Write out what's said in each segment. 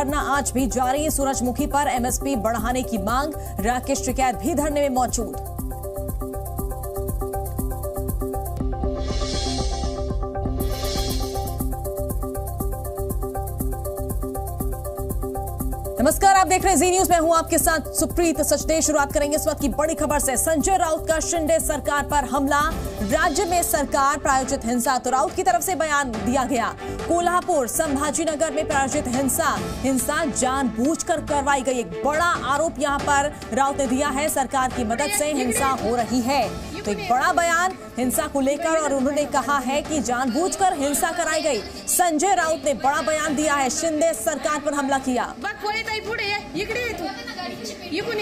धरना आज भी जारी। सूरजमुखी पर एमएसपी बढ़ाने की मांग। राकेश टिकैत भी धरने में मौजूद। नमस्कार, आप देख रहे हैं जी न्यूज। मैं हूं आपके साथ सुप्रीत सचदेव। शुरुआत करेंगे इस वक्त की बड़ी खबर से। संजय राउत का शिंदे सरकार पर हमला। राज्य में सरकार प्रायोजित हिंसा, तो राउत की तरफ से बयान दिया गया। कोल्हापुर संभाजीनगर में प्रायोजित हिंसा जानबूझकर करवाई गई। एक बड़ा आरोप यहां पर राउत ने दिया है। सरकार की मदद से हिंसा हो रही है, तो एक बड़ा बयान हिंसा को लेकर, और उन्होंने कहा है कि जानबूझकर हिंसा कराई गई। संजय राउत ने बड़ा बयान दिया है। शिंदे सरकार पर हमला किया।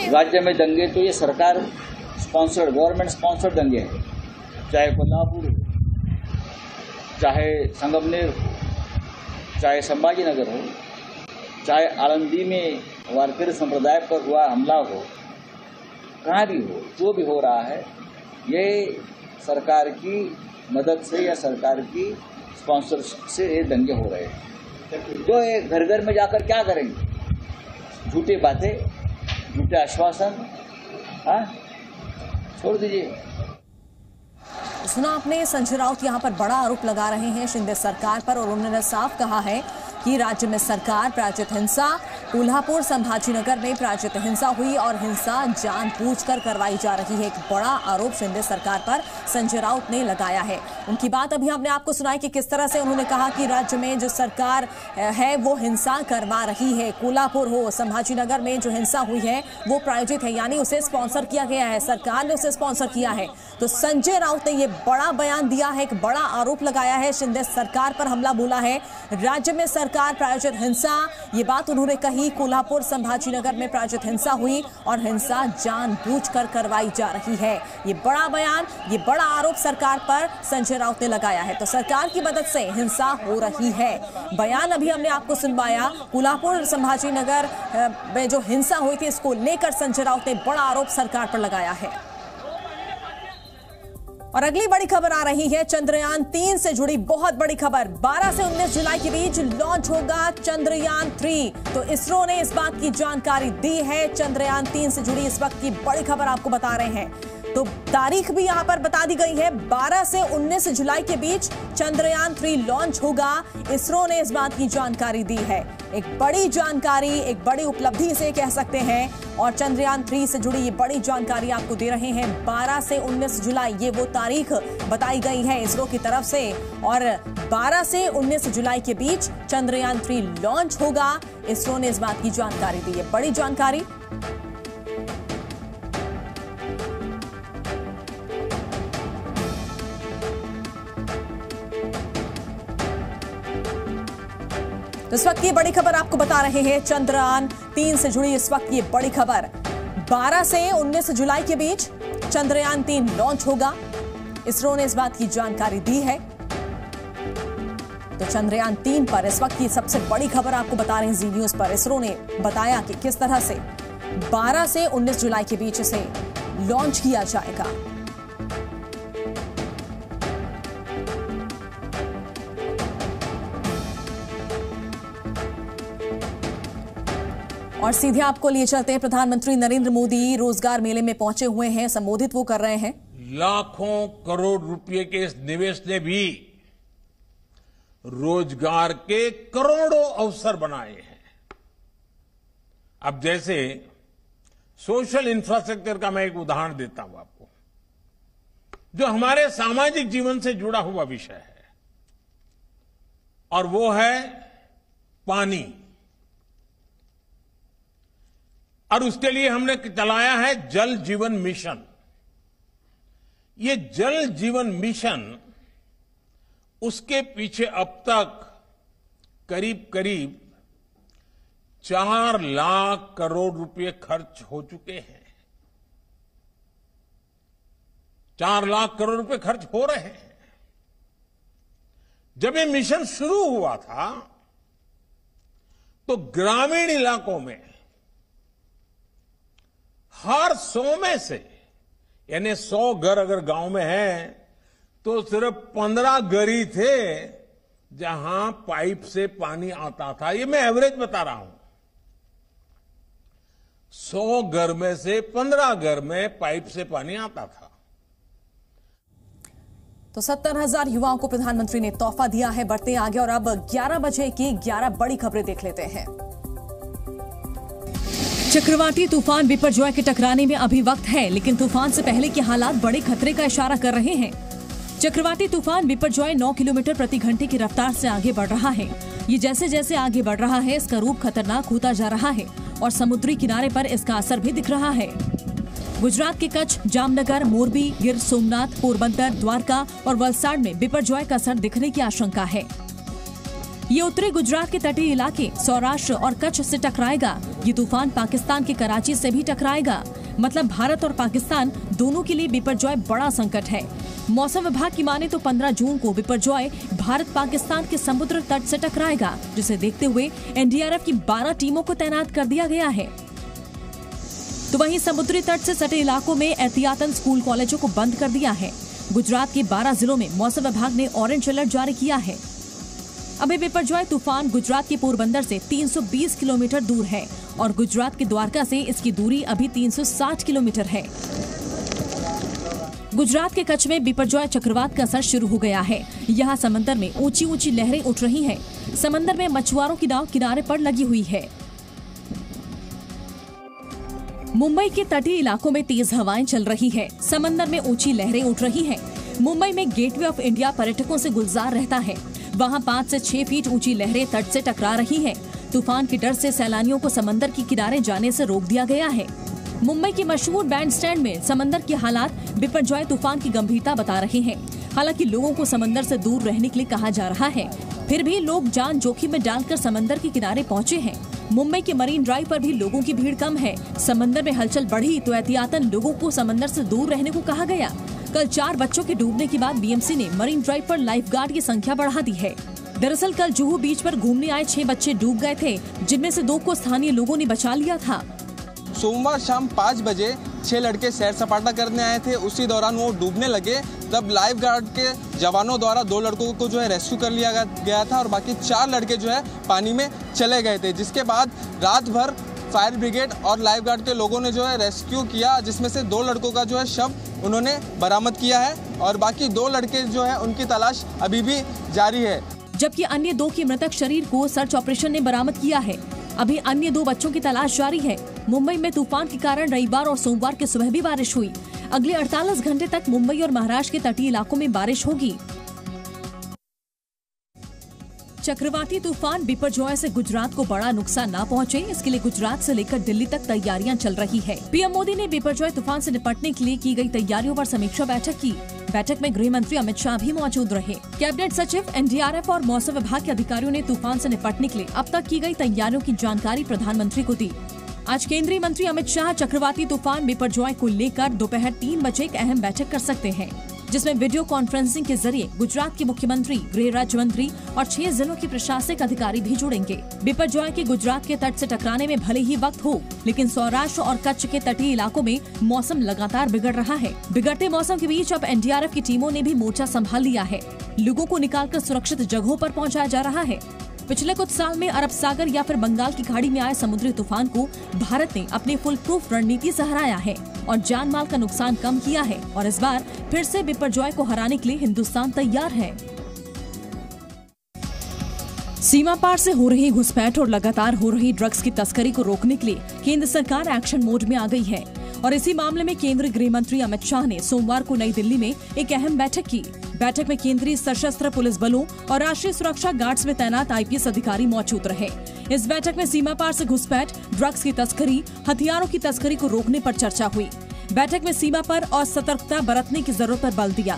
राज्य में दंगे तो ये सरकार स्पॉन्सर्ड, गवर्नमेंट स्पॉन्सर्ड दंगे हैं, चाहे कोल्हापुर हो, चाहे संगमनेर हो, चाहे संभाजीनगर हो, चाहे आळंदी में वारकरी संप्रदाय पर हुआ हमला हो, कहाँ भी हो, जो भी हो रहा है ये सरकार की मदद से या सरकार की स्पॉन्सरशिप से ये दंगे हो रहे हैं। तो ये घर घर में जाकर क्या करेंगे? झूठी बातें, झूठे आश्वासन, छोड़ दीजिए। सुना आपने, संजय राउत यहां पर बड़ा आरोप लगा रहे हैं शिंदे सरकार पर, और उन्होंने साफ कहा है कि राज्य में सरकार प्रायोजित हिंसा, कोल्हापुर संभाजीनगर में प्रायोजित हिंसा हुई और हिंसा जानबूझकर करवाई जा रही है। एक बड़ा आरोप शिंदे सरकार पर संजय राउत ने लगाया है। उनकी बात अभी हमने आपको सुनाई कि किस तरह से उन्होंने कहा कि राज्य में जो सरकार है वो हिंसा करवा रही है। कोल्हापुर हो, संभाजीनगर में जो हिंसा हुई है वो प्रायोजित है, यानी उसे स्पॉन्सर किया गया है, सरकार ने उसे स्पॉन्सर किया है। तो संजय राउत ने ये बड़ा बयान दिया है, एक बड़ा आरोप लगाया है। शिंदे सरकार पर हमला बोला है। राज्य में सरकार प्रायोजित हिंसा, ये बात उन्होंने कही। कोल्हापुर संभाजीनगर में प्रायोजित हिंसा हुई और हिंसा जानबूझकर करवाई जा रही है। ये बड़ा बयान, ये बड़ा आरोप सरकार पर संजय राउत ने लगाया है। तो सरकार की मदद से हिंसा हो रही है। बयान अभी हमने आपको सुनवाया। कोल्हापुर संभाजीनगर में जो हिंसा हुई थी, इसको लेकर संजय राउत ने बड़ा आरोप सरकार पर लगाया है। और अगली बड़ी खबर आ रही है चंद्रयान 3 से जुड़ी बहुत बड़ी खबर। 12 से 19 जुलाई के बीच लॉन्च होगा चंद्रयान 3। तो इसरो ने इस बात की जानकारी दी है। चंद्रयान 3 से जुड़ी इस वक्त की बड़ी खबर आपको बता रहे हैं। तो तारीख भी यहां पर बता दी गई है। 12 से 19 जुलाई के बीच चंद्रयान 3 लॉन्च होगा। इसरो ने इस बात की जानकारी दी है। एक बड़ी जानकारी, एक बड़ी उपलब्धि इसे कह सकते हैं। और चंद्रयान 3 से जुड़ी ये बड़ी जानकारी आपको दे रहे हैं। 12 से 19 जुलाई ये वो तारीख बताई गई है इसरो की तरफ से। और 12 से 19 जुलाई के बीच चंद्रयान 3 लॉन्च होगा। इसरो ने इस बात की जानकारी दी है, बड़ी जानकारी। इस वक्त की बड़ी खबर आपको बता रहे हैं। चंद्रयान 3 से जुड़ी इस वक्त ये बड़ी खबर। 12 से 19 जुलाई के बीच चंद्रयान 3 लॉन्च होगा। इसरो ने इस बात की जानकारी दी है। तो चंद्रयान 3 पर इस वक्त की सबसे बड़ी खबर आपको बता रहे हैं जी न्यूज पर। इसरो ने बताया कि किस तरह से 12 से 19 जुलाई के बीच इसे लॉन्च किया जाएगा। और सीधे आपको लिए चलते हैं। प्रधानमंत्री नरेंद्र मोदी रोजगार मेले में पहुंचे हुए हैं, संबोधित वो कर रहे हैं। लाखों करोड़ रुपए के इस निवेश ने भी रोजगार के करोड़ों अवसर बनाए हैं। अब जैसे सोशल इंफ्रास्ट्रक्चर का मैं एक उदाहरण देता हूं आपको, जो हमारे सामाजिक जीवन से जुड़ा हुआ विषय है, और वो है पानी। और उसके लिए हमने चलाया है जल जीवन मिशन। ये जल जीवन मिशन, उसके पीछे अब तक करीब करीब 4 लाख करोड़ रुपए खर्च हो चुके हैं। 4 लाख करोड़ रुपए खर्च हो रहे हैं। जब ये मिशन शुरू हुआ था तो ग्रामीण इलाकों में हर 100 में से, यानी 100 घर अगर गांव में है तो सिर्फ 15 घर ही थे जहां पाइप से पानी आता था। ये मैं एवरेज बता रहा हूं। 100 घर में से 15 घर में पाइप से पानी आता था। तो 70,000 युवाओं को प्रधानमंत्री ने तोहफा दिया है। बढ़ते आगे और अब 11 बजे की 11 बड़ी खबरें देख लेते हैं। चक्रवाती तूफान बिपरजॉय के टकराने में अभी वक्त है, लेकिन तूफान से पहले के हालात बड़े खतरे का इशारा कर रहे हैं। चक्रवाती तूफान बिपरजॉय 9 किलोमीटर प्रति घंटे की रफ्तार से आगे बढ़ रहा है। ये जैसे जैसे आगे बढ़ रहा है, इसका रूप खतरनाक होता जा रहा है और समुद्री किनारे पर इसका असर भी दिख रहा है। गुजरात के कच्छ, जामनगर, मोरबी, गिर सोमनाथ, पोरबंदर, द्वारका और वलसाड में बिपरजॉय का असर दिखने की आशंका है। ये उत्तरी गुजरात के तटीय इलाके, सौराष्ट्र और कच्छ से टकराएगा। ये तूफान पाकिस्तान के कराची से भी टकराएगा। मतलब भारत और पाकिस्तान दोनों के लिए बिपरजॉय बड़ा संकट है। मौसम विभाग की माने तो 15 जून को बिपरजॉय भारत पाकिस्तान के समुद्र तट से टकराएगा, जिसे देखते हुए एनडीआरएफ की 12 टीमों को तैनात कर दिया गया है। तो वहीं समुद्री तट से सटे इलाकों में एहतियातन स्कूल कॉलेजों को बंद कर दिया है। गुजरात के 12 जिलों में मौसम विभाग ने ऑरेंज अलर्ट जारी किया है। अभी बिपरजॉय तूफान गुजरात के पोरबंदर से 320 किलोमीटर दूर है और गुजरात के द्वारका से इसकी दूरी अभी 360 किलोमीटर है। गुजरात के कच्छ में बिपरजॉय चक्रवात का असर शुरू हो गया है। यहाँ समंदर में ऊंची ऊंची लहरें उठ रही हैं। समंदर में मछुआरों की नाव किनारे पर लगी हुई है। मुंबई के तटीय इलाकों में तेज हवाएं चल रही है। समंदर में ऊंची लहरें उठ रही हैं। मुंबई में गेटवे ऑफ इंडिया पर्यटकों से गुलजार रहता है। वहां 5 से 6 फीट ऊंची लहरें तट से टकरा रही हैं। तूफान के डर से सैलानियों को समंदर के किनारे जाने से रोक दिया गया है। मुंबई के मशहूर बैंड स्टैंड में समंदर के हालात बिपरजॉय तूफान की गंभीरता बता रहे हैं। हालांकि लोगों को समंदर से दूर रहने के लिए कहा जा रहा है, फिर भी लोग जान जोखिम में डालकर समंदर के किनारे पहुँचे हैं। मुंबई के मरीन ड्राइव पर भी लोगों की भीड़ कम है। समंदर में हलचल बढ़ी तो एहतियातन लोगों को समंदर से दूर रहने को कहा गया। कल 4 बच्चों के डूबने के बाद बीएमसी ने मरीन ड्राइव पर लाइफ गार्ड की संख्या बढ़ा दी है। दरअसल कल जुहू बीच पर घूमने आए 6 बच्चे डूब गए थे, जिनमें से 2 को स्थानीय लोगों ने बचा लिया था। सोमवार शाम 5 बजे 6 लड़के सैर सपाटा करने आए थे। उसी दौरान वो डूबने लगे, तब लाइफ गार्ड के जवानों द्वारा 2 लड़कों को जो है रेस्क्यू कर लिया गया था और बाकी 4 लड़के जो है पानी में चले गए थे। जिसके बाद रात भर फायर ब्रिगेड और लाइफ गार्ड के लोगों ने जो है रेस्क्यू किया, जिसमें से 2 लड़कों का जो है शव उन्होंने बरामद किया है और बाकी 2 लड़के जो है उनकी तलाश अभी भी जारी है। जबकि अन्य 2 के मृतक शरीर को सर्च ऑपरेशन ने बरामद किया है। अभी अन्य 2 बच्चों की तलाश जारी है। मुंबई में तूफान के कारण रविवार और सोमवार की सुबह भी बारिश हुई। अगले 48 घंटे तक मुंबई और महाराष्ट्र के तटीय इलाकों में बारिश होगी। चक्रवाती तूफान बिपरजॉय से गुजरात को बड़ा नुकसान न पहुंचे, इसके लिए गुजरात से लेकर दिल्ली तक तैयारियां चल रही है। पीएम मोदी ने बिपरजॉय तूफान से निपटने के लिए की गई तैयारियों पर समीक्षा बैठक की। बैठक में गृह मंत्री अमित शाह भी मौजूद रहे। कैबिनेट सचिव, एनडीआरएफ और मौसम विभाग के अधिकारियों ने तूफान से निपटने के लिए अब तक की गई तैयारियों की जानकारी प्रधानमंत्री को दी। आज केंद्रीय मंत्री अमित शाह चक्रवाती तूफान बिपरजॉय को लेकर दोपहर 3 बजे एक अहम बैठक कर सकते हैं, जिसमें वीडियो कॉन्फ्रेंसिंग के जरिए गुजरात के मुख्यमंत्री, गृह राज्य मंत्री और 6 जिलों के प्रशासनिक अधिकारी भी जुड़ेंगे। बिपरजॉय के गुजरात के तट से टकराने में भले ही वक्त हो, लेकिन सौराष्ट्र और कच्छ के तटीय इलाकों में मौसम लगातार बिगड़ रहा है। बिगड़ते मौसम के बीच अब एनडीआरएफ की टीमों ने भी मोर्चा संभाल लिया है। लोगों को निकालकर सुरक्षित जगहों पर पहुंचाया जा रहा है। पिछले कुछ साल में अरब सागर या फिर बंगाल की खाड़ी में आए समुद्री तूफान को भारत ने अपनी फुल प्रूफ रणनीति से हराया है और जान माल का नुकसान कम किया है और इस बार फिर से बिपरजॉय को हराने के लिए हिंदुस्तान तैयार है। सीमा पार से हो रही घुसपैठ और लगातार हो रही ड्रग्स की तस्करी को रोकने के लिए केंद्र सरकार एक्शन मोड में आ गई है और इसी मामले में केंद्रीय गृह मंत्री अमित शाह ने सोमवार को नई दिल्ली में एक अहम बैठक की। बैठक में केंद्रीय सशस्त्र पुलिस बलों और राष्ट्रीय सुरक्षा गार्ड्स में तैनात आईपीएस अधिकारी मौजूद रहे। इस बैठक में सीमा पार से घुसपैठ, ड्रग्स की तस्करी, हथियारों की तस्करी को रोकने पर चर्चा हुई। बैठक में सीमा पर और सतर्कता बरतने की जरूरत पर बल दिया।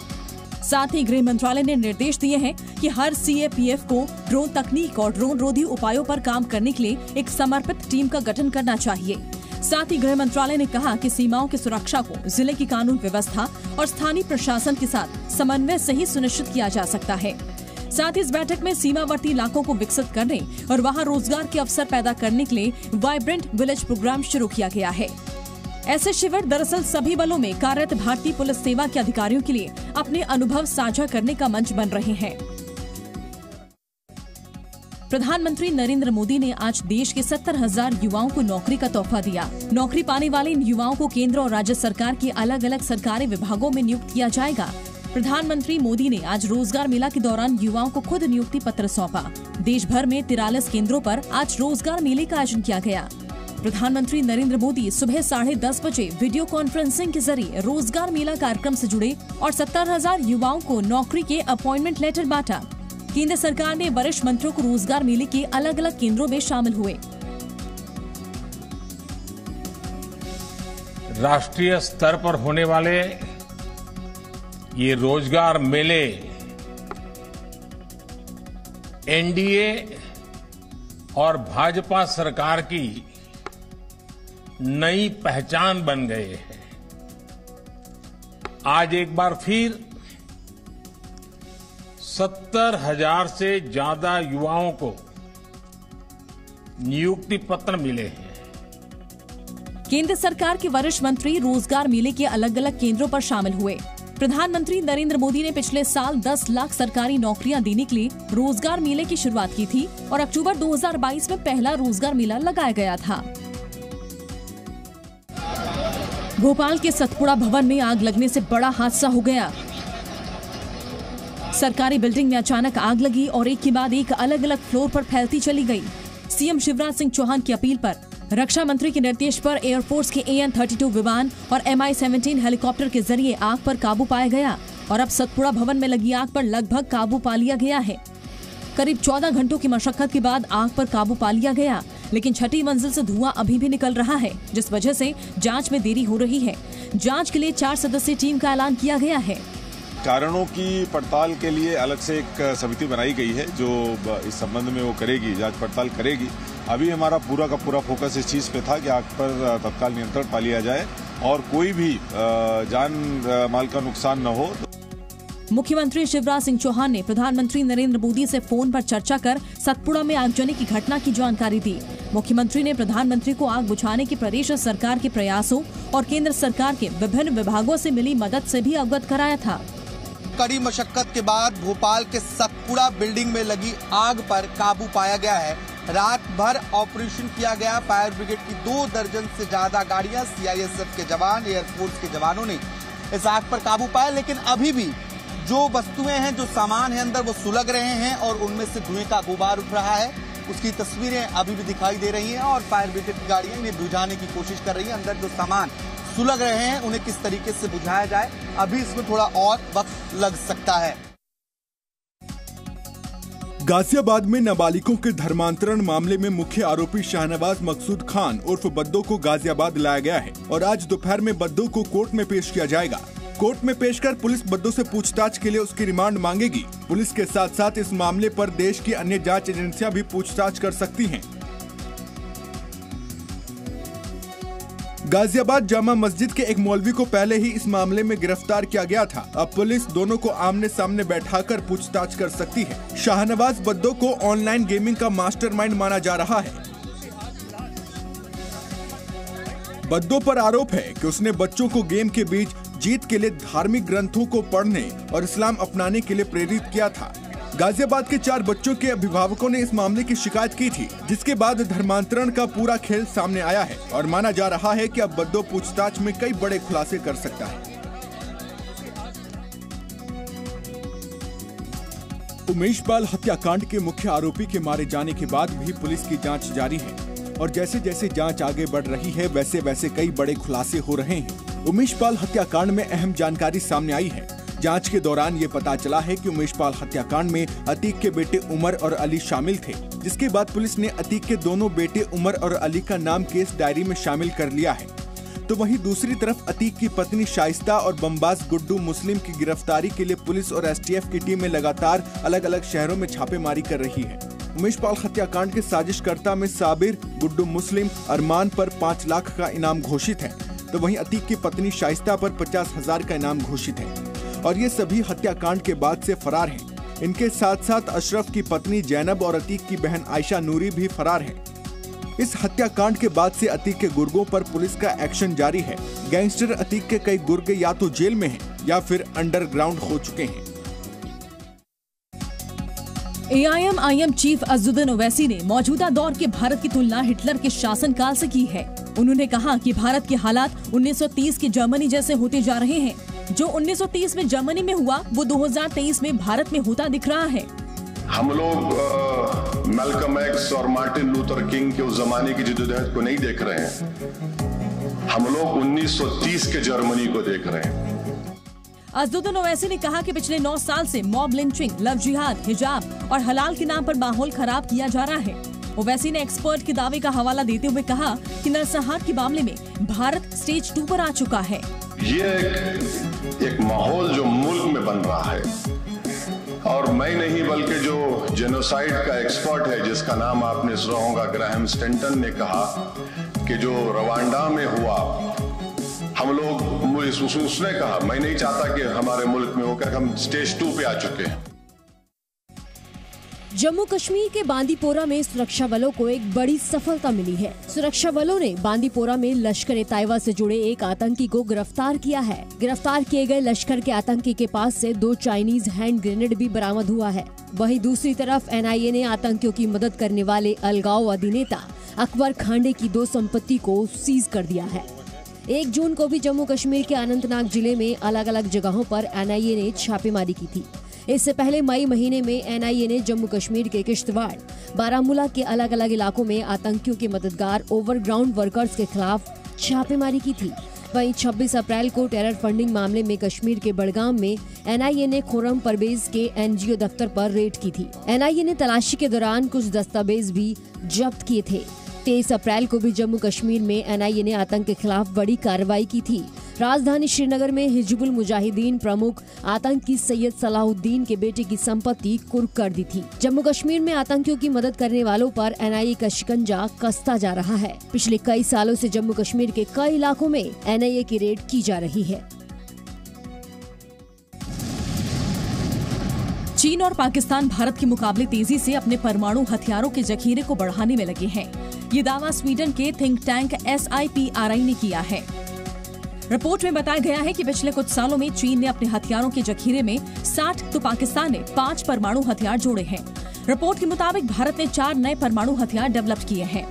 साथ ही गृह मंत्रालय ने निर्देश दिए हैं कि हर सीएपीएफ को ड्रोन तकनीक और ड्रोन रोधी उपायों पर काम करने के लिए एक समर्पित टीम का गठन करना चाहिए। साथ ही गृह मंत्रालय ने कहा कि सीमाओं की सुरक्षा को जिले की कानून व्यवस्था और स्थानीय प्रशासन के साथ समन्वय से ही सुनिश्चित किया जा सकता है। साथ ही इस बैठक में सीमावर्ती इलाकों को विकसित करने और वहां रोजगार के अवसर पैदा करने के लिए वाइब्रेंट विलेज प्रोग्राम शुरू किया गया है। ऐसे शिविर दरअसल सभी बलों में कार्यरत भारतीय पुलिस सेवा के अधिकारियों के लिए अपने अनुभव साझा करने का मंच बन रहे हैं। प्रधानमंत्री नरेंद्र मोदी ने आज देश के 70,000 युवाओं को नौकरी का तोहफा दिया। नौकरी पाने वाले इन युवाओं को केंद्र और राज्य सरकार के अलग अलग सरकारी विभागों में नियुक्त किया जाएगा। प्रधानमंत्री मोदी ने आज रोजगार मेला के दौरान युवाओं को खुद नियुक्ति पत्र सौंपा। देश भर में 43 केंद्रों पर आज रोजगार मेले का आयोजन किया गया। प्रधानमंत्री नरेंद्र मोदी सुबह 10:30 बजे वीडियो कॉन्फ्रेंसिंग के जरिए रोजगार मेला कार्यक्रम से जुड़े और 70,000 युवाओं को नौकरी के अपॉइंटमेंट लेटर बांटा। केंद्र सरकार ने वरिष्ठ मंत्रियों को रोजगार मेले के अलग अलग केंद्रों में शामिल हुए। राष्ट्रीय स्तर पर होने वाले ये रोजगार मेले एनडीए और भाजपा सरकार की नई पहचान बन गए हैं। आज एक बार फिर 70,000 से ज्यादा युवाओं को नियुक्ति पत्र मिले हैं। केंद्र सरकार के वरिष्ठ मंत्री रोजगार मेले के अलग अलग केंद्रों पर शामिल हुए। प्रधानमंत्री नरेंद्र मोदी ने पिछले साल 10 लाख सरकारी नौकरियां देने के लिए रोजगार मेले की शुरुआत की थी और अक्टूबर 2022 में पहला रोजगार मेला लगाया गया था। भोपाल के सतपुड़ा भवन में आग लगने से बड़ा हादसा हो गया। सरकारी बिल्डिंग में अचानक आग लगी और एक के बाद एक अलग अलग फ्लोर पर फैलती चली गई। सीएम शिवराज सिंह चौहान की अपील पर, रक्षा मंत्री के निर्देश पर एयरफोर्स के AN-32 विमान और Mi-17 हेलीकॉप्टर के जरिए आग पर काबू पाया गया और अब सतपुड़ा भवन में लगी आग पर लगभग काबू पा लिया गया है। करीब 14 घंटों की मशक्कत के बाद आग पर काबू पा लिया गया, लेकिन छठी मंजिल से धुआं अभी भी निकल रहा है, जिस वजह से जांच में देरी हो रही है। जांच के लिए 4 सदस्यीय टीम का ऐलान किया गया है। कारणों की पड़ताल के लिए अलग से एक समिति बनाई गई है जो इस संबंध में वो करेगी, जांच पड़ताल करेगी। अभी हमारा पूरा का पूरा फोकस इस चीज पे था कि आग पर तत्काल नियंत्रण पा लिया जाए और कोई भी जान माल का नुकसान न हो। मुख्यमंत्री शिवराज सिंह चौहान ने प्रधानमंत्री नरेंद्र मोदी से फोन पर चर्चा कर सतपुड़ा में आगजनी की घटना की जानकारी दी। मुख्यमंत्री ने प्रधानमंत्री को आग बुझाने के प्रदेश सरकार के प्रयासों और केंद्र सरकार के विभिन्न विभागों से मिली मदद से भी अवगत कराया था। कड़ी मशक्कत के बाद भोपाल के सतपुड़ा बिल्डिंग में लगी आग पर काबू पाया गया है। रात भर ऑपरेशन किया गया। फायर ब्रिगेड की 2 दर्जन से ज्यादा गाड़ियां, CISF के जवान, एयरफोर्स के जवानों ने इस आग पर काबू पाया, लेकिन अभी भी जो वस्तुएं हैं, जो सामान है अंदर, वो सुलग रहे हैं और उनमें से धुएं का गुबार उठ रहा है। उसकी तस्वीरें अभी भी दिखाई दे रही हैं और फायर ब्रिगेड की गाड़ियां इन्हें बुझाने की कोशिश कर रही है। अंदर जो सामान सुलग रहे हैं उन्हें किस तरीके से बुझाया जाए, अभी इसमें थोड़ा और वक्त लग सकता है। गाजियाबाद में नाबालिगों के धर्मांतरण मामले में मुख्य आरोपी शाहनवाज मकसूद खान उर्फ बद्दो को गाजियाबाद लाया गया है और आज दोपहर में बद्दो को कोर्ट में पेश किया जाएगा। कोर्ट में पेश कर पुलिस बद्दो से पूछताछ के लिए उसकी रिमांड मांगेगी। पुलिस के साथ साथ इस मामले पर देश की अन्य जांच एजेंसियां भी पूछताछ कर सकती हैं। गाजियाबाद जामा मस्जिद के एक मौलवी को पहले ही इस मामले में गिरफ्तार किया गया था। अब पुलिस दोनों को आमने सामने बैठाकर पूछताछ कर सकती है। शाहनवाज बद्दो को ऑनलाइन गेमिंग का मास्टरमाइंड माना जा रहा है। बद्दो पर आरोप है कि उसने बच्चों को गेम के बीच जीत के लिए धार्मिक ग्रंथों को पढ़ने और इस्लाम अपनाने के लिए प्रेरित किया था। गाजियाबाद के 4 बच्चों के अभिभावकों ने इस मामले की शिकायत की थी, जिसके बाद धर्मांतरण का पूरा खेल सामने आया है और माना जा रहा है कि अब बद्दो पूछताछ में कई बड़े खुलासे कर सकता है। उमेश पाल हत्याकांड के मुख्य आरोपी के मारे जाने के बाद भी पुलिस की जांच जारी है और जैसे जैसे जांच आगे बढ़ रही है वैसे वैसे कई बड़े खुलासे हो रहे हैं। उमेश पाल हत्याकांड में अहम जानकारी सामने आई है। जांच के दौरान ये पता चला है कि उमेश पाल हत्याकांड में अतीक के बेटे उमर और अली शामिल थे, जिसके बाद पुलिस ने अतीक के दोनों बेटे उमर और अली का नाम केस डायरी में शामिल कर लिया है। तो वहीं दूसरी तरफ अतीक की पत्नी शाइस्ता और बमबाज गुड्डू मुस्लिम की गिरफ्तारी के लिए पुलिस और STF की टीमें लगातार अलग अलग शहरों में छापेमारी कर रही है। उमेश पाल हत्याकांड के साजिशकर्ता में साबिर, गुड्डू मुस्लिम, अरमान पर 5 लाख का इनाम घोषित है, तो वहीं अतीक की पत्नी शाइस्ता पर 50,000 का इनाम घोषित है और ये सभी हत्याकांड के बाद से फरार हैं। इनके साथ साथ अशरफ की पत्नी जैनब और अतीक की बहन आयशा नूरी भी फरार है। इस हत्याकांड के बाद से अतीक के गुर्गों पर पुलिस का एक्शन जारी है। गैंगस्टर अतीक के कई गुर्गे या तो जेल में हैं या फिर अंडरग्राउंड हो चुके हैं। AIM चीफ अज़दुद्दीन ओवैसी ने मौजूदा दौर के भारत की तुलना हिटलर के शासनकाल से की है। उन्होंने कहा कि भारत के हालात 1930 के जर्मनी जैसे होते जा रहे हैं। जो 1930 में जर्मनी में हुआ वो 2023 में भारत में होता दिख रहा है। हम लोग मैल्कम एक्स और मार्टिन लूथर किंग के उस जमाने की जद्दोजहद को नहीं देख रहे हैं, हम लोग 1930 के जर्मनी को देख रहे हैं। अज़दुद्दीन ओवैसी ने कहा कि पिछले 9 साल से मॉब लिंचिंग, लव जिहाद, हिजाब और हलाल के नाम पर माहौल खराब किया जा रहा है। ओवैसी ने एक्सपर्ट के दावे का हवाला देते हुए कहा कि नरसंहार के मामले में भारत स्टेज 2 पर आ चुका है। ये एक माहौल जो मुल्क में बन रहा है, और मैं नहीं बल्कि जो जेनोसाइड का एक्सपर्ट है जिसका नाम आपने सुना होगा, ग्राहम स्टेंटन ने कहा कि जो रवांडा में हुआ, हम लोग उसने कहा, मैं नहीं चाहता कि हमारे मुल्क में होकर हम स्टेज 2 पे आ चुके हैं। जम्मू कश्मीर के बांदीपोरा में सुरक्षा बलों को एक बड़ी सफलता मिली है। सुरक्षा बलों ने बांदीपोरा में लश्कर-ए-तैयबा से जुड़े एक आतंकी को गिरफ्तार किया है। गिरफ्तार किए गए लश्कर के आतंकी के पास से 2 चाइनीज हैंड ग्रेनेड भी बरामद हुआ है। वहीं दूसरी तरफ NIA ने आतंकियों की मदद करने वाले अलगाव अधिनेता अकबर खांडे की 2 संपत्ति को सीज कर दिया है। 1 जून को भी जम्मू कश्मीर के अनंतनाग जिले में अलग अलग जगहों पर NIA ने छापेमारी की थी। इससे पहले मई महीने में NIA ने जम्मू कश्मीर के किश्तवाड़, बारामूला के अलग अलग इलाकों में आतंकियों के मददगार ओवरग्राउंड वर्कर्स के खिलाफ छापेमारी की थी। वहीं 26 अप्रैल को टेरर फंडिंग मामले में कश्मीर के बड़गाम में NIA ने खुर्रम परवेज के NGO दफ्तर पर रेड की थी। NIA ने तलाशी के दौरान कुछ दस्तावेज भी जब्त किए थे। 23 अप्रैल को भी जम्मू कश्मीर में NIA ने आतंक के खिलाफ बड़ी कार्रवाई की थी। राजधानी श्रीनगर में हिजबुल मुजाहिदीन प्रमुख आतंकी सैयद सलाहुद्दीन के बेटे की संपत्ति कुर्क कर दी थी। जम्मू कश्मीर में आतंकियों की मदद करने वालों पर NIA का शिकंजा कसता जा रहा है। पिछले कई सालों से जम्मू कश्मीर के कई इलाकों में NIA की रेड की जा रही है। चीन और पाकिस्तान भारत के मुकाबले तेजी से अपने परमाणु हथियारों के जखीरे को बढ़ाने में लगे हैं। ये दावा स्वीडन के थिंक टैंक SIPRI ने किया है। रिपोर्ट में बताया गया है कि पिछले कुछ सालों में चीन ने अपने हथियारों के जखीरे में 60 तो पाकिस्तान ने 5 परमाणु हथियार जोड़े हैं। रिपोर्ट के मुताबिक भारत ने 4 नए परमाणु हथियार डेवलप किए हैं।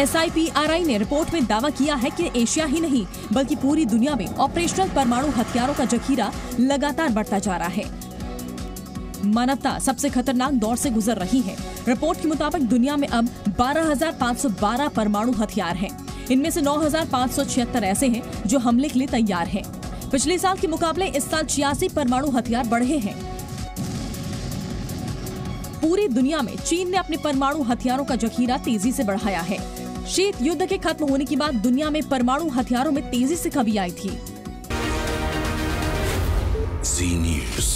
SIPRI ने रिपोर्ट में दावा किया है कि एशिया ही नहीं बल्कि पूरी दुनिया में ऑपरेशनल परमाणु हथियारों का जखीरा लगातार बढ़ता जा रहा है। मानवता सबसे खतरनाक दौर से गुजर रही है। रिपोर्ट के मुताबिक दुनिया में अब 12,512 परमाणु हथियार हैं। इनमें से 9,576 ऐसे हैं जो हमले के लिए तैयार हैं। पिछले साल के मुकाबले इस साल 86 परमाणु हथियार बढ़े हैं। पूरी दुनिया में चीन ने अपने परमाणु हथियारों का जखीरा तेजी से बढ़ाया है। शीत युद्ध के खत्म होने के बाद दुनिया में परमाणु हथियारों में तेजी से कमी आई थी। Zee News।